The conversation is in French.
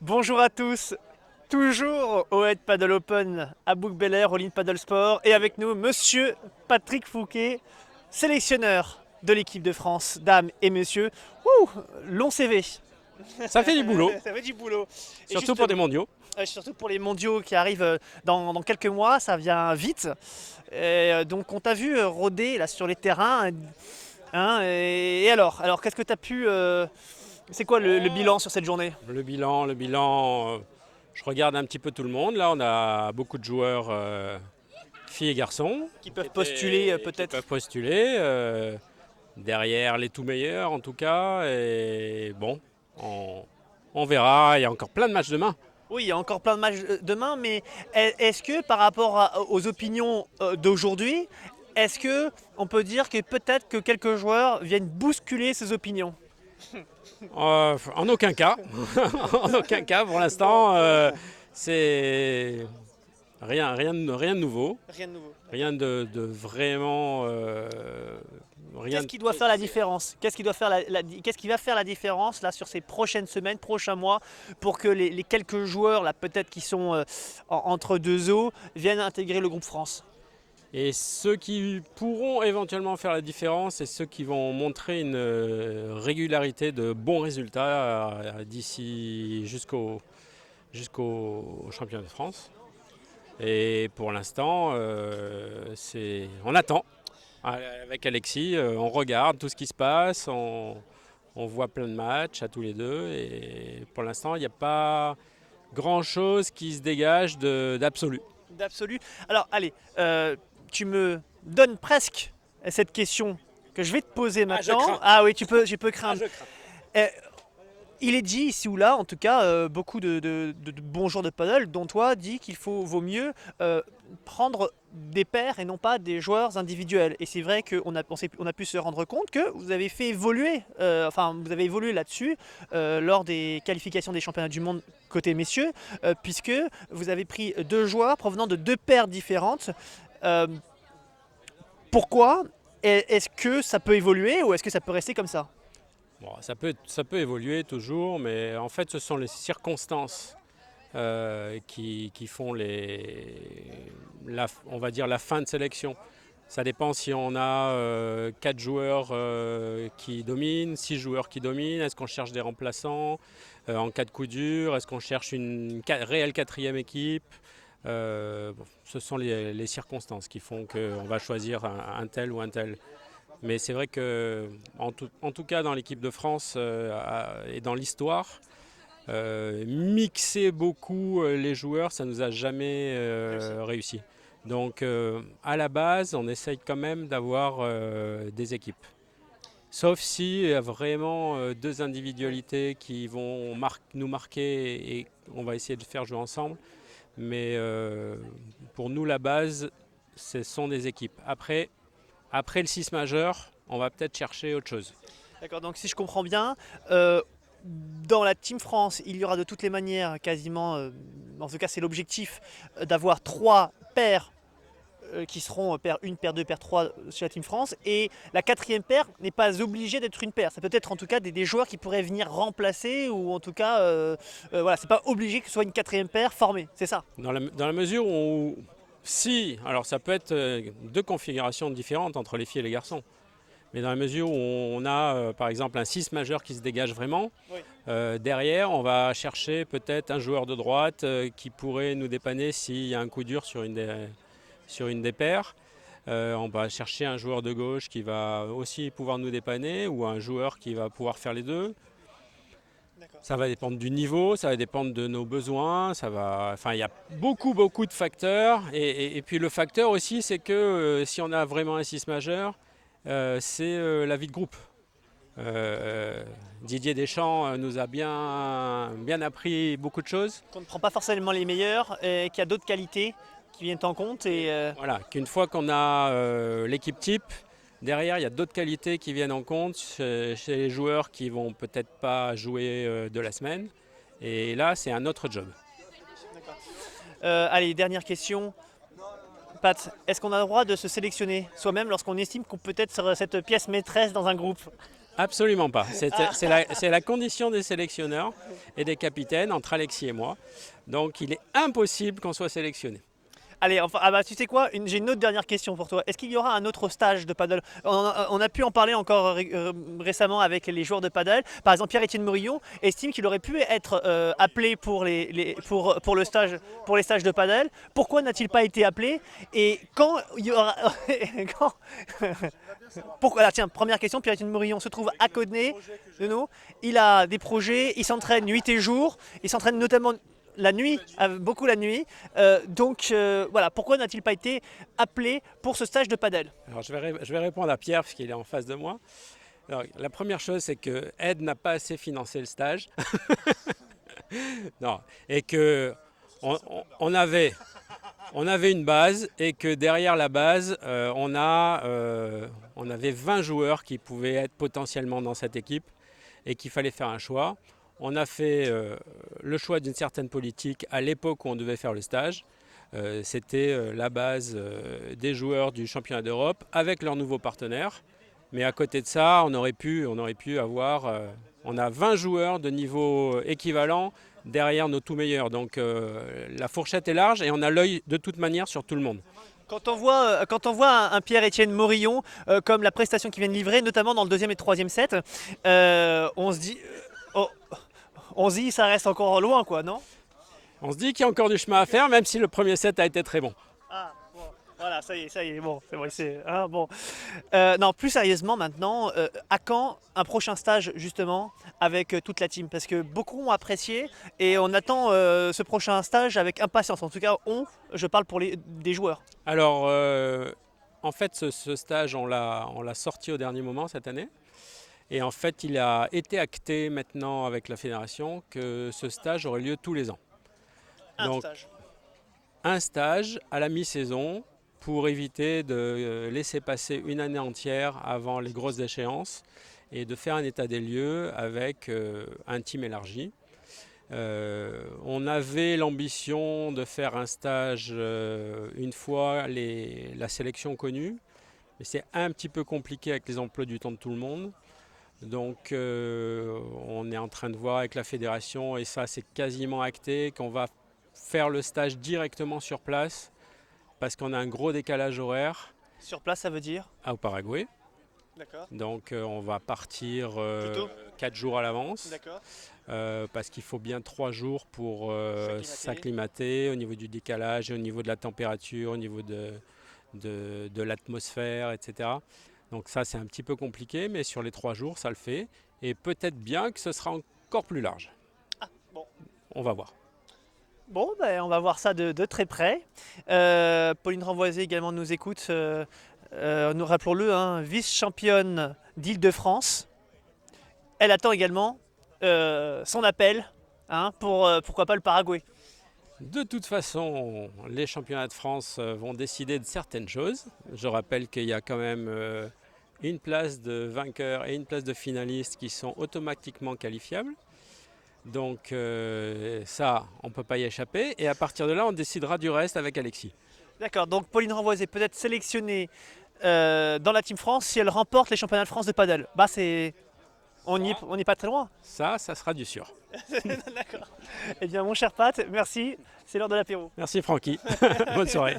Bonjour à tous, toujours au Head Paddle Open à Bouc-Bel-Air, au Lean Paddle Sport, et avec nous Monsieur Patrick Fouquet, sélectionneur de l'équipe de France, dames et messieurs. Ouh, long CV. Ça fait du boulot, Ça fait du boulot. Et surtout pour des justement, mondiaux. surtout pour les mondiaux qui arrivent dans quelques mois, ça vient vite. Donc on t'a vu rôder là sur les terrains. Hein, et alors qu'est-ce que tu as pu... c'est quoi le bilan sur cette journée? Le bilan, je regarde un petit peu tout le monde. Là, on a beaucoup de joueurs, filles et garçons, Qui peuvent postuler qui peut-être? peuvent postuler. Derrière les tout meilleurs, en tout cas. Et bon, on verra. Il y a encore plein de matchs demain. Oui, il y a encore plein de matchs demain, mais est-ce que par rapport aux opinions d'aujourd'hui, est-ce que on peut dire que peut-être que quelques joueurs viennent bousculer ces opinions? En aucun cas. En aucun cas, pour l'instant, c'est rien de nouveau. Rien de nouveau. Rien de vraiment. Rien Qu'est-ce de qui doit faire la différence? Qu'est-ce qui doit faire qu'est-ce qui va faire la différence là sur ces prochaines semaines, prochains mois, pour que les quelques joueurs là peut-être qui sont entre deux eaux viennent intégrer le groupe France? Et ceux qui pourront éventuellement faire la différence, c'est ceux qui vont montrer une régularité de bons résultats d'ici jusqu'au championnat de France. Et pour l'instant, on attend. Avec Alexis, on regarde tout ce qui se passe, on voit plein de matchs à tous les deux. Et pour l'instant, il n'y a pas grand-chose qui se dégage d'absolu. D'absolu. Alors allez, tu me donnes presque cette question que je vais te poser Ah, je maintenant. crains. Ah oui, je peux Ah, craindre. je crains. Euh, il est dit ici ou là, en tout cas, beaucoup de bons joueurs de paddle, dont toi, dit qu'il vaut mieux prendre des paires et non pas des joueurs individuels. Et c'est vrai on a pu se rendre compte que vous avez fait évoluer, vous avez évolué là-dessus lors des qualifications des championnats du monde côté messieurs, puisque vous avez pris deux joueurs provenant de deux paires différentes. Euh, Pourquoi? Est-ce que ça peut évoluer ou est-ce que ça peut rester comme ça? Bon, ça peut évoluer toujours, mais en fait, ce sont les circonstances qui font on va dire la fin de sélection. Ça dépend si on a 4 joueurs qui dominent, 6 joueurs qui dominent, est-ce qu'on cherche des remplaçants en cas de coup dur, est-ce qu'on cherche une réelle quatrième équipe. Bon, ce sont les circonstances qui font qu'on va choisir un tel ou un tel. Mais c'est vrai que, en tout cas dans l'équipe de France et dans l'histoire, mixer beaucoup les joueurs, ça nous a jamais réussi. Donc à la base, on essaye quand même d'avoir des équipes. Sauf si il y a vraiment deux individualités qui vont nous marquer et on va essayer de faire jouer ensemble. Mais pour nous, la base, ce sont des équipes. Après le 6 majeur, on va peut-être chercher autre chose. D'accord, donc si je comprends bien, euh, dans la Team France, il y aura de toutes les manières, quasiment, en tout cas c'est l'objectif, d'avoir trois paires qui seront paire 1, paire 2, paire 3 chez la Team France. Et la quatrième paire n'est pas obligée d'être une paire. Ça peut être en tout cas des joueurs qui pourraient venir remplacer, ou en tout cas, voilà, c'est pas obligé que ce soit une quatrième paire formée, c'est ça? Dans la mesure où, si, alors ça peut être deux configurations différentes entre les filles et les garçons. Mais dans la mesure où on a par exemple un 6 majeur qui se dégage vraiment, Oui. derrière on va chercher peut-être un joueur de droite qui pourrait nous dépanner s'il y a un coup dur sur une des paires. On va chercher un joueur de gauche qui va aussi pouvoir nous dépanner ou un joueur qui va pouvoir faire les deux. D'accord. Ça va dépendre du niveau, ça va dépendre de nos besoins, enfin, il y a beaucoup de facteurs. Et puis le facteur aussi, c'est que si on a vraiment un 6 majeur, c'est la vie de groupe. Didier Deschamps nous a bien appris beaucoup de choses. Qu'on ne prend pas forcément les meilleurs, et qu'il y a d'autres qualités qui viennent en compte. Voilà, qu'une fois qu'on a l'équipe type, derrière il y a d'autres qualités qui viennent en compte chez les joueurs qui vont peut-être pas jouer de la semaine. Et là, c'est un autre job. Allez, dernière question. Pat, est-ce qu'on a le droit de se sélectionner soi-même lorsqu'on estime qu'on peut être cette pièce maîtresse dans un groupe? Absolument pas. C'est la condition des sélectionneurs et des capitaines entre Alexis et moi. Donc il est impossible qu'on soit sélectionné. Allez, enfin, ah bah, tu sais quoi, j'ai une autre dernière question pour toi. Est-ce qu'il y aura un autre stage de paddle? On a pu en parler encore récemment avec les joueurs de paddle. Par exemple, Pierre-Étienne Morillon estime qu'il aurait pu être appelé pour le stage, pour les stages de paddle. Pourquoi n'a-t-il pas été appelé? Et quand il y aura... quand- Pourquoi? Alors, tiens, première question, Pierre-Étienne Morillon se trouve à côté de nous. Il a des projets, il s'entraîne nuit et jour. Il s'entraîne notamment la nuit, beaucoup la nuit. Voilà, pourquoi n'a-t-il pas été appelé pour ce stage de paddle? Alors je vais répondre à Pierre puisqu'il est en face de moi. Alors, la première chose, c'est que Ed n'a pas assez financé le stage. Non, et que on avait une base et que derrière la base, on avait 20 joueurs qui pouvaient être potentiellement dans cette équipe et qu'il fallait faire un choix. On a fait le choix d'une certaine politique à l'époque où on devait faire le stage. C'était la base des joueurs du championnat d'Europe avec leurs nouveaux partenaires. Mais à côté de ça, on aurait pu avoir... on a 20 joueurs de niveau équivalent derrière nos tout meilleurs. Donc la fourchette est large et on a l'œil de toute manière sur tout le monde. Quand on voit un Pierre-Étienne Morillon, comme la prestation qu'il vient de livrer, notamment dans le deuxième et troisième set, on se dit... on se dit ça reste encore loin, quoi, non? On se dit qu'il y a encore du chemin à faire, même si le premier set a été très bon. Ah, bon, voilà, ça y est, bon, c'est vrai, bon. Non, plus sérieusement maintenant, à quand un prochain stage justement avec toute la team? Parce que beaucoup ont apprécié et on attend ce prochain stage avec impatience. En tout cas, je parle pour des joueurs. Alors, en fait, ce stage, on l'a sorti au dernier moment cette année. Et en fait, il a été acté maintenant avec la fédération que ce stage aurait lieu tous les ans. Donc, un stage à la mi-saison pour éviter de laisser passer une année entière avant les grosses échéances et de faire un état des lieux avec un team élargi. On avait l'ambition de faire un stage une fois la sélection connue, mais c'est un petit peu compliqué avec les emplois du temps de tout le monde. Donc on est en train de voir avec la fédération et ça c'est quasiment acté qu'on va faire le stage directement sur place parce qu'on a un gros décalage horaire. Sur place, ça veut dire? Au Paraguay. D'accord. Donc on va partir 4 jours à l'avance. D'accord. Parce qu'il faut bien 3 jours pour s'acclimater au niveau du décalage, au niveau de la température, au niveau de l'atmosphère, etc. Donc ça c'est un petit peu compliqué, mais sur les 3 jours ça le fait. Et peut-être bien que ce sera encore plus large. Ah, bon. On va voir. Bon, ben, on va voir ça de très près. Pauline Renvoisé également nous écoute, nous rappelons-le, hein, vice-championne d'Île-de-France. Elle attend également son appel hein, pour pourquoi pas le Paraguay. De toute façon, les championnats de France vont décider de certaines choses. Je rappelle qu'il y a quand même une place de vainqueur et une place de finaliste qui sont automatiquement qualifiables. Donc ça, on ne peut pas y échapper. Et à partir de là, on décidera du reste avec Alexis. D'accord, donc Pauline Renvoisé peut être sélectionnée dans la Team France si elle remporte les championnats de France de paddle. Bah on n'est pas très loin. Ça sera du sûr. D'accord. Eh bien mon cher Pat, merci, c'est l'heure de l'apéro. Merci Francky, bonne soirée.